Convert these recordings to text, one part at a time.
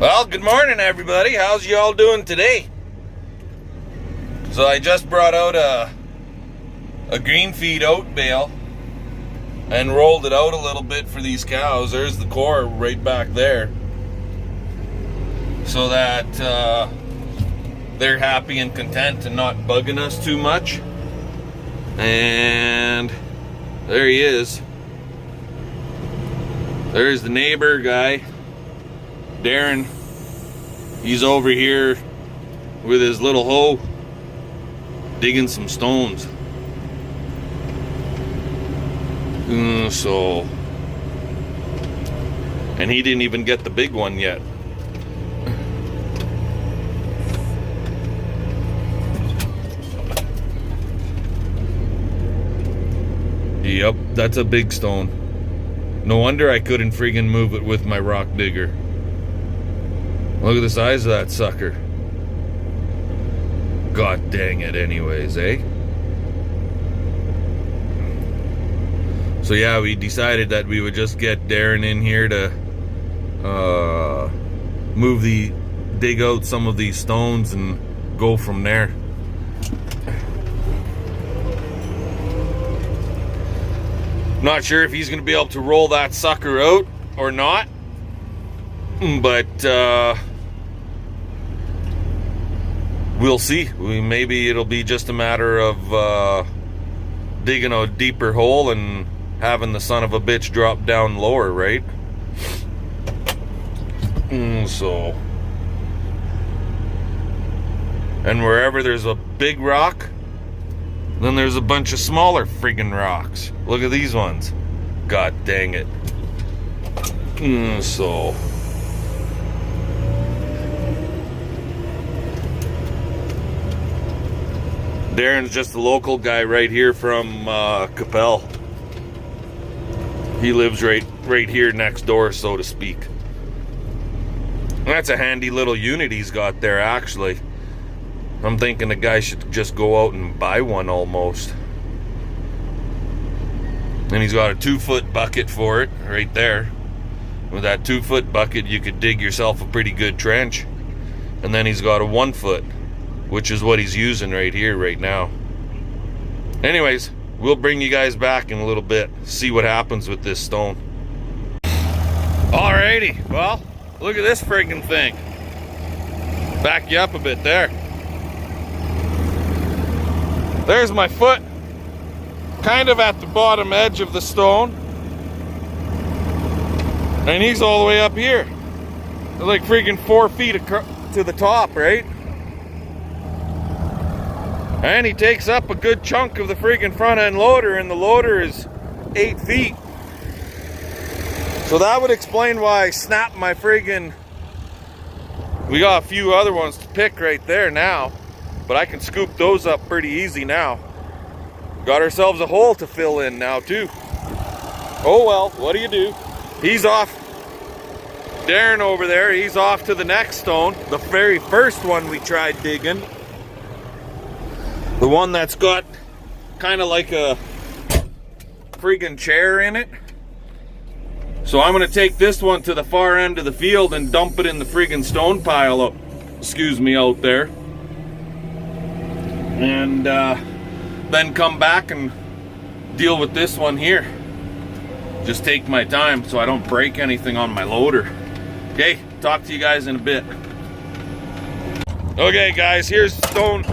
Well, good morning, everybody. How's you all doing today? So I just brought out a green feed oat bale and rolled it out a little bit for these cows. There's the core right back there, so that they're happy and content and not bugging us too much. And there he is. There's the neighbor guy, Darren. He's over here with his little hoe digging some stones. And he didn't even get the big one yet. Yep, that's a big stone. No wonder I couldn't friggin' move it with my rock digger. Look at the size of that sucker. God dang it anyways, eh? So yeah, we decided that we would just get Darren in here to dig out some of these stones and go from there. Not sure if he's going to be able to roll that sucker out or not, but we'll see. Maybe it'll be just a matter of digging a deeper hole and having the son of a bitch drop down lower, right? And wherever there's a big rock, then there's a bunch of smaller friggin' rocks. Look at these ones. God dang it. Darren's just a local guy right here from Capel. He lives right here next door, so to speak. That's a handy little unit he's got there, actually. I'm thinking the guy should just go out and buy one almost. And he's got a 2-foot bucket for it right there. With that 2-foot bucket, you could dig yourself a pretty good trench. And then he's got a 1-foot, which is what he's using right here, right now. Anyways, we'll bring you guys back in a little bit, see what happens with this stone. Alrighty, well, look at this friggin' thing. Back you up a bit there. There's my foot, kind of at the bottom edge of the stone. And he's all the way up here. They're like freaking 4 feet to the top, right? And he takes up a good chunk of the freaking front end loader, and the loader is 8 feet. So that would explain why I snapped my friggin'... We got a few other ones to pick right there now, but I can scoop those up pretty easy now. Got ourselves a hole to fill in now too. Oh well, what do you do? He's off. Darren over there, he's off to the next stone. The very first one we tried digging. The one that's got kind of like a friggin' chair in it. So I'm gonna take this one to the far end of the field and dump it in the friggin' stone pile out there. And then come back and deal with this one here. Just take my time so I don't break anything on my loader. Okay, talk to you guys in a bit. Okay guys, here's the stone.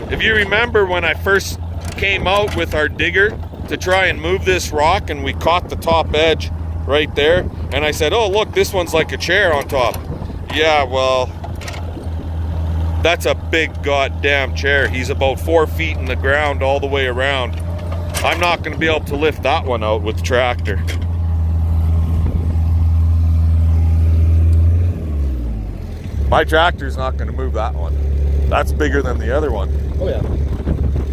If you remember when I first came out with our digger to try and move this rock, and we caught the top edge right there, and I said, oh look, this one's like a chair on top. Yeah, well, that's a big goddamn chair. He's about 4 feet in the ground all the way around. I'm not going to be able to lift that one out with the tractor. My tractor's not going to move that one. That's bigger than the other one. Oh yeah.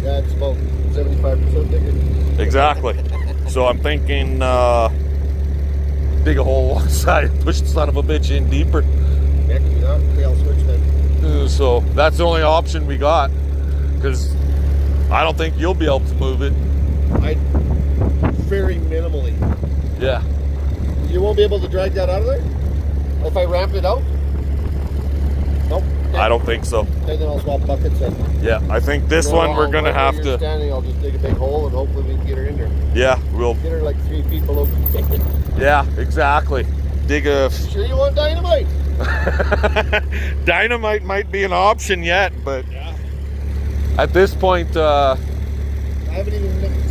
Yeah, it's about 75% bigger. Exactly. So I'm thinking dig a hole alongside and push the son of a bitch in deeper. Yeah, can do that. Okay, I'll switch then. So that's the only option we got, because I don't think you'll be able to move it. Very minimally. Yeah. You won't be able to drag that out of there? If I ramp it out? Okay. I don't think so. Okay, then I'll swap buckets and Yeah, I think this no, one we're gonna wherever have you're to. standing, I'll just dig a big hole and hopefully we can get her in there. Yeah, we'll. Get her like 3 feet below. Yeah, exactly. Dig a. Sure you want dynamite? Dynamite might be an option yet, but Yeah. at this point, She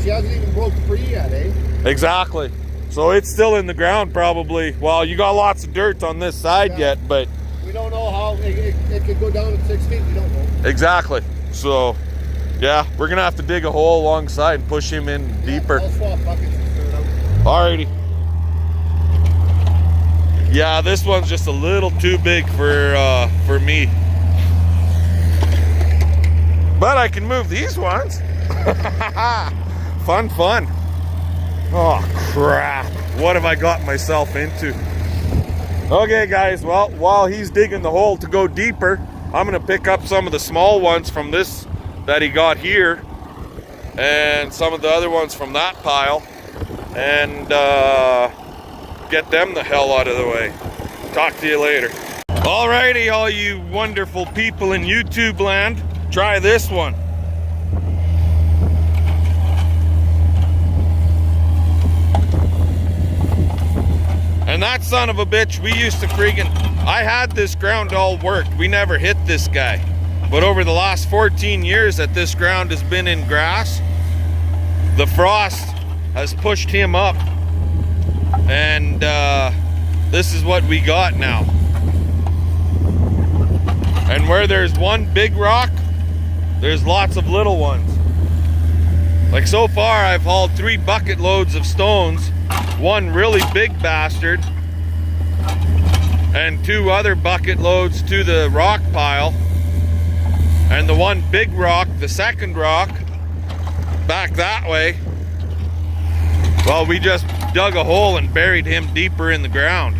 hasn't even broke free yet, eh? exactly. So it's still in the ground probably. Well, you got lots of dirt on this side Yeah. yet, but We don't know how it could go down at 6 feet. We don't know. exactly. So, yeah, we're gonna have to dig a hole alongside and push him in deeper. I'll swap buckets and figure it out. Alrighty. Yeah, this one's just a little too big for me. But I can move these ones. Fun, fun. Oh, crap. What have I got myself into? Okay, guys, well, while he's digging the hole to go deeper, I'm going to pick up some of the small ones from this that he got here and some of the other ones from that pile and get them the hell out of the way. Talk to you later. Alrighty, all you wonderful people in YouTube land, try this one. And that son of a bitch, we used to freaking, I had this ground all worked. We never hit this guy. But over the last 14 years that this ground has been in grass, the frost has pushed him up. And this is what we got now. And where there's one big rock, there's lots of little ones. Like so far, I've hauled 3 bucket loads of stones, 1 really big bastard, and 2 other bucket loads to the rock pile. And the 1 big rock, the second rock, back that way, well, we just dug a hole and buried him deeper in the ground.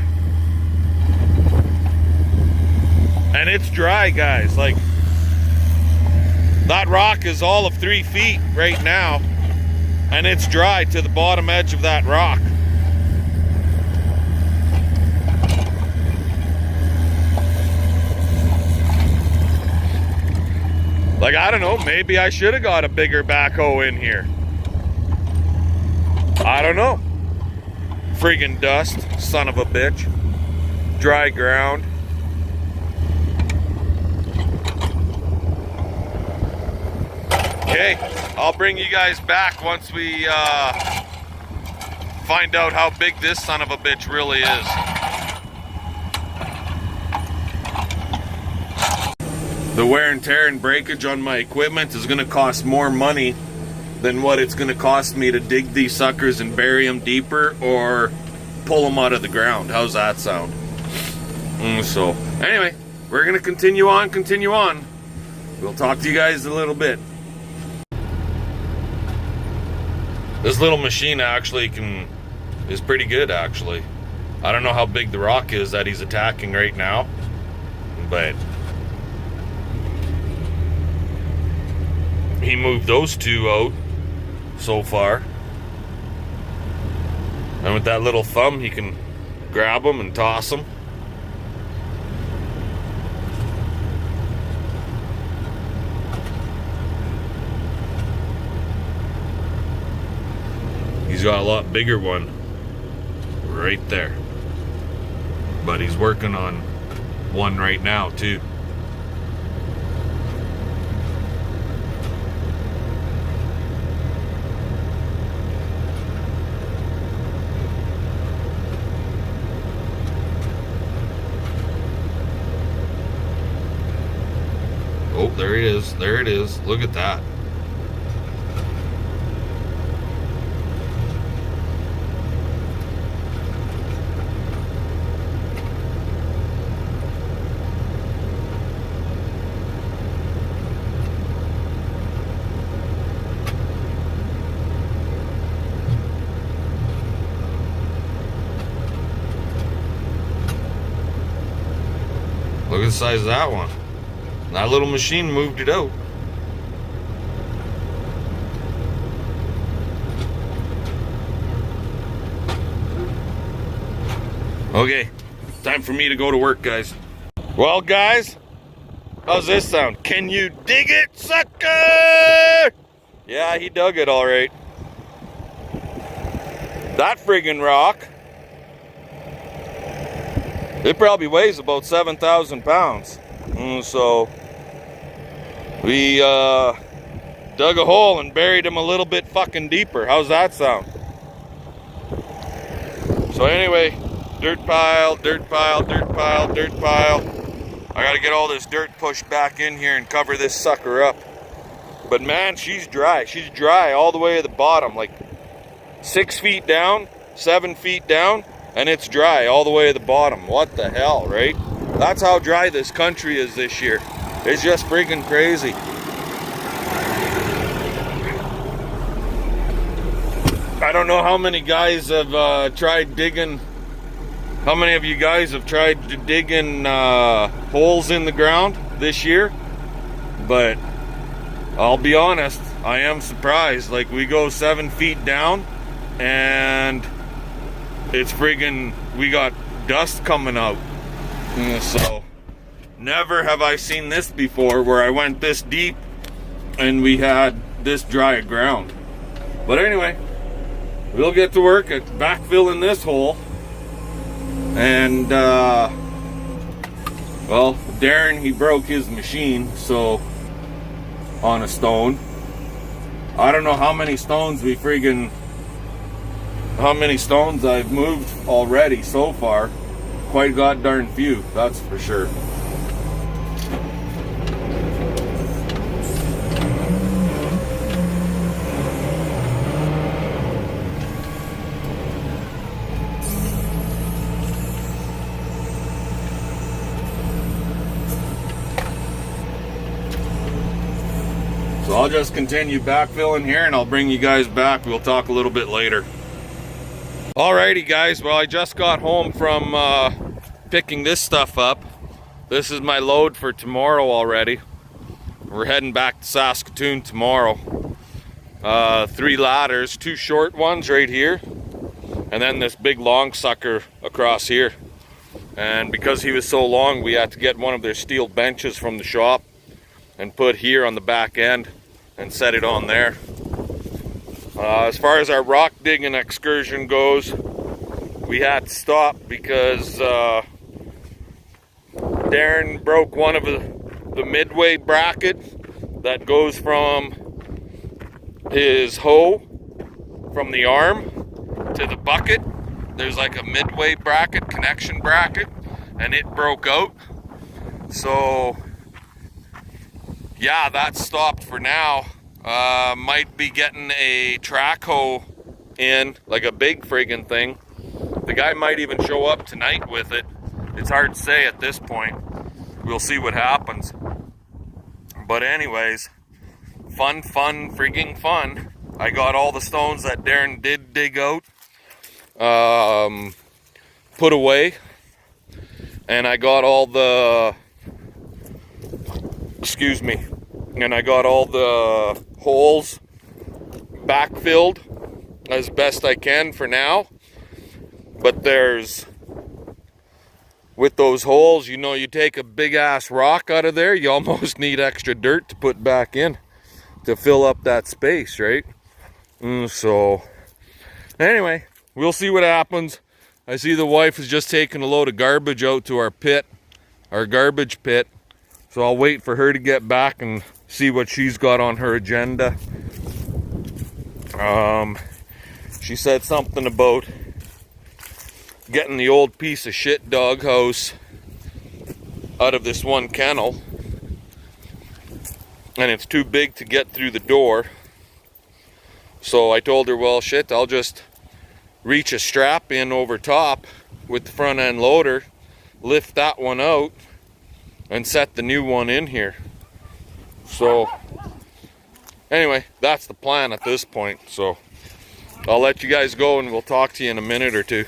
And it's dry, guys. Like, that rock is all of 3 feet right now, and it's dry to the bottom edge of that rock. Like, I don't know, maybe I should have got a bigger backhoe in here. I don't know. Friggin' dust, son of a bitch. Dry ground. Okay, I'll bring you guys back once we find out how big this son of a bitch really is. The wear and tear and breakage on my equipment is going to cost more money than what it's going to cost me to dig these suckers and bury them deeper or pull them out of the ground. How's that sound? So, anyway, we're going to continue on. We'll talk to you guys in a little bit. This little machine actually is pretty good, actually. I don't know how big the rock is that he's attacking right now, but he moved those 2 out so far. And with that little thumb, he can grab them and toss them. He's got a lot bigger one right there. But he's working on one right now, too. Oh, there it is. There it is. Look at that. Look at the size of that one. That little machine moved it out. Okay, time for me to go to work, guys. Well, guys, How's this sound? Can you dig it, sucker? Yeah, he dug it all right. That friggin' rock, it probably weighs about 7,000 pounds. So we dug a hole and buried him a little bit fucking deeper. How's that sound? So anyway, dirt pile, dirt pile, dirt pile, dirt pile. I gotta get all this dirt pushed back in here and cover this sucker up. But man, she's dry. She's dry all the way to the bottom, like 6 feet down, 7 feet down, and it's dry all the way to the bottom. What the hell, right? That's how dry this country is this year. It's just freaking crazy. I don't know how many guys have tried digging. How many of you guys have tried digging holes in the ground this year? But I'll be honest, I am surprised. Like, we go 7 feet down and it's friggin', we got dust coming out. So never have I seen this before, where I went this deep and we had this dry ground. But anyway, we'll get to work at backfilling this hole. And well, Darren, he broke his machine, so on a stone. I don't know how many stones I've moved already so far. Quite goddamn few, that's for sure. So I'll just continue backfilling here and I'll bring you guys back. We'll talk a little bit later. Alrighty guys, well, I just got home from picking this stuff up. This is my load for tomorrow already. We're heading back to Saskatoon tomorrow. 3 ladders, 2 short ones right here, and then this big long sucker across here. And because he was so long, we had to get one of their steel benches from the shop and put here on the back end and set it on there. As far as our rock digging excursion goes, we had to stop because Darren broke one of the midway bracket that goes from his hoe, from the arm to the bucket. There's like a midway bracket, connection bracket, and it broke out. So yeah, that's stopped for now. Might be getting a track hoe in, like a big friggin' thing. The guy might even show up tonight with it. It's hard to say at this point. We'll see what happens. But anyways, fun, friggin' fun. I got all the stones that Darren did dig out put away, and I got all the, and I got all the holes backfilled as best I can for now. But with those holes, you know, you take a big ass rock out of there, you almost need extra dirt to put back in to fill up that space, right? So anyway, we'll see what happens. I see the wife is just taking a load of garbage out to our garbage pit. So I'll wait for her to get back and see what she's got on her agenda. She said something about getting the old piece of shit doghouse out of this one kennel, and it's too big to get through the door. So I told her, well, shit, I'll just reach a strap in over top with the front end loader, lift that one out, and set the new one in here. So anyway, that's the plan at this point. So I'll let you guys go and we'll talk to you in a minute or two.